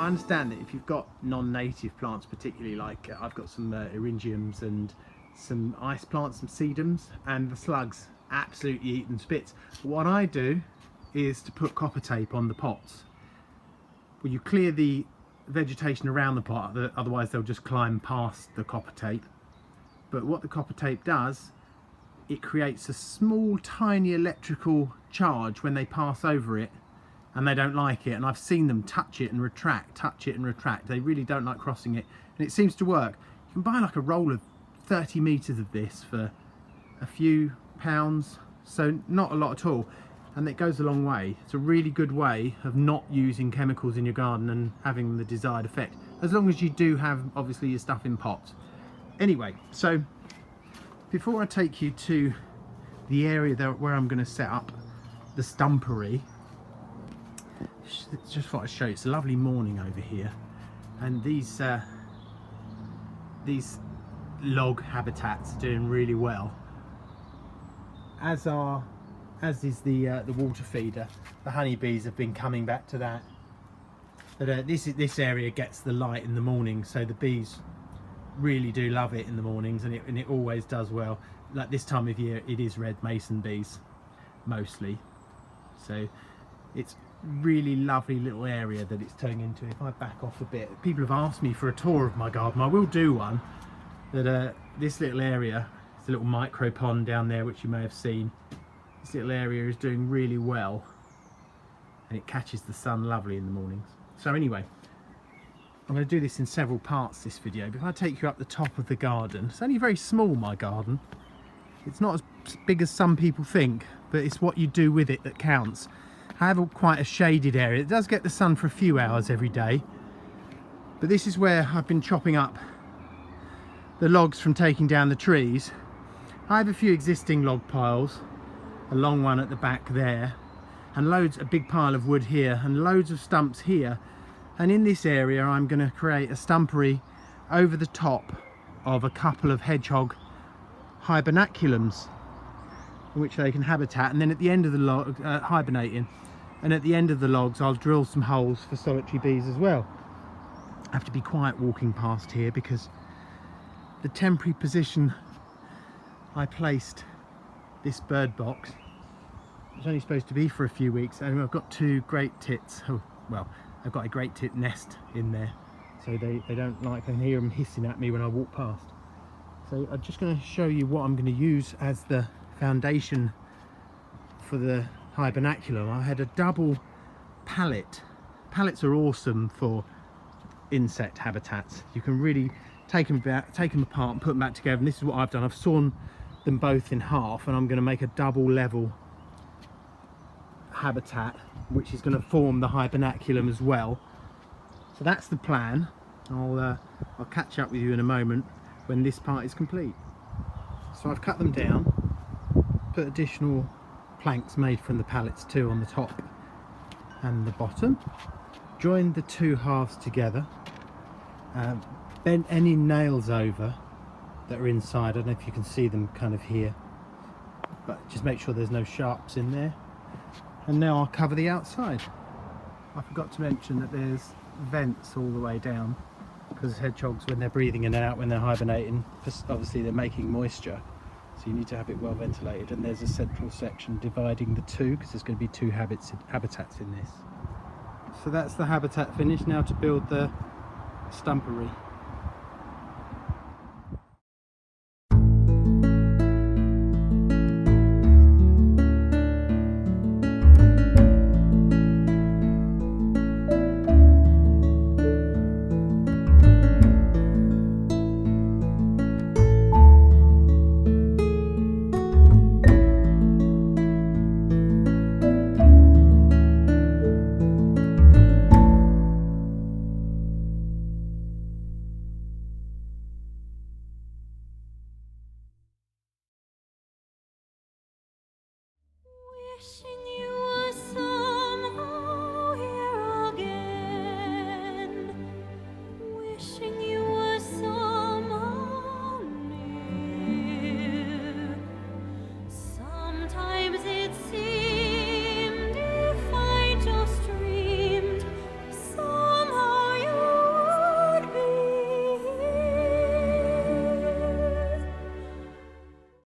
understand that if you've got non-native plants, particularly like I've got some eryngiums and some ice plants, some sedums, and the slugs absolutely eat them to bits. But what I do is to put copper tape on the pots. Well, you clear the vegetation around the pot, otherwise they'll just climb past the copper tape. But what the copper tape does, it creates a small tiny electrical charge when they pass over it, and they don't like it. And I've seen them touch it and retract, touch it and retract. They really don't like crossing it, and it seems to work. You can buy like a roll of 30 meters of this for a few pounds, so not a lot at all, and it goes a long way. It's a really good way of not using chemicals in your garden and having the desired effect, as long as you do have obviously your stuff in pots. Anyway, so before I take you to the area where I'm going to set up the stumpery, just thought I'd show you. It's a lovely morning over here, and these log habitats are doing really well, as is the water feeder. The honeybees have been coming back to that, but this area gets the light in the morning, so the bees really do love it in the mornings, and it always does well. Like this time of year, it is red mason bees mostly, so it's really lovely little area that it's turning into. If I back off a bit, people have asked me for a tour of my garden. I will do one. That this little area, it's a little micro pond down there which you may have seen. This little area is doing really well, and it catches the sun lovely in the mornings. So anyway, I'm going to do this in several parts, this video. But if I take you up the top of the garden, it's only very small, my garden. It's not as big as some people think, but it's what you do with it that counts. I have quite a shaded area. It does get the sun for a few hours every day, but this is where I've been chopping up the logs from taking down the trees. I have a few existing log piles, a long one at the back there, and a big pile of wood here, and loads of stumps here. And in this area I'm going to create a stumpery over the top of a couple of hedgehog hibernaculums in which they can habitat, and then at the end of the log hibernating, and at the end of the logs I'll drill some holes for solitary bees as well. I have to be quiet walking past here because the temporary position I placed this bird box was only supposed to be for a few weeks, and I've got two great tits. Oh, well, I've got a great tit nest in there, so they don't like, I can hear them hissing at me when I walk past. So I'm just going to show you what I'm going to use as the foundation for the hibernaculum. I had a double pallet. Pallets are awesome for insect habitats. You can really take them apart and put them back together, and this is what I've done. I've sawn them both in half, and I'm going to make a double level habitat which is going to form the hibernaculum as well. So that's the plan. I'll catch up with you in a moment when this part is complete. So I've cut them down, put additional planks made from the pallets too on the top and the bottom, joined the two halves together, bent any nails over that are inside. I don't know if you can see them kind of here, but just make sure there's no sharps in there. And now I'll cover the outside. I forgot to mention that there's vents all the way down, because hedgehogs, when they're breathing in and out when they're hibernating, obviously they're making moisture, so you need to have it well ventilated. And there's a central section dividing the two, because there's going to be two habitats in this. So that's the habitat finished. Now to build the stumpery.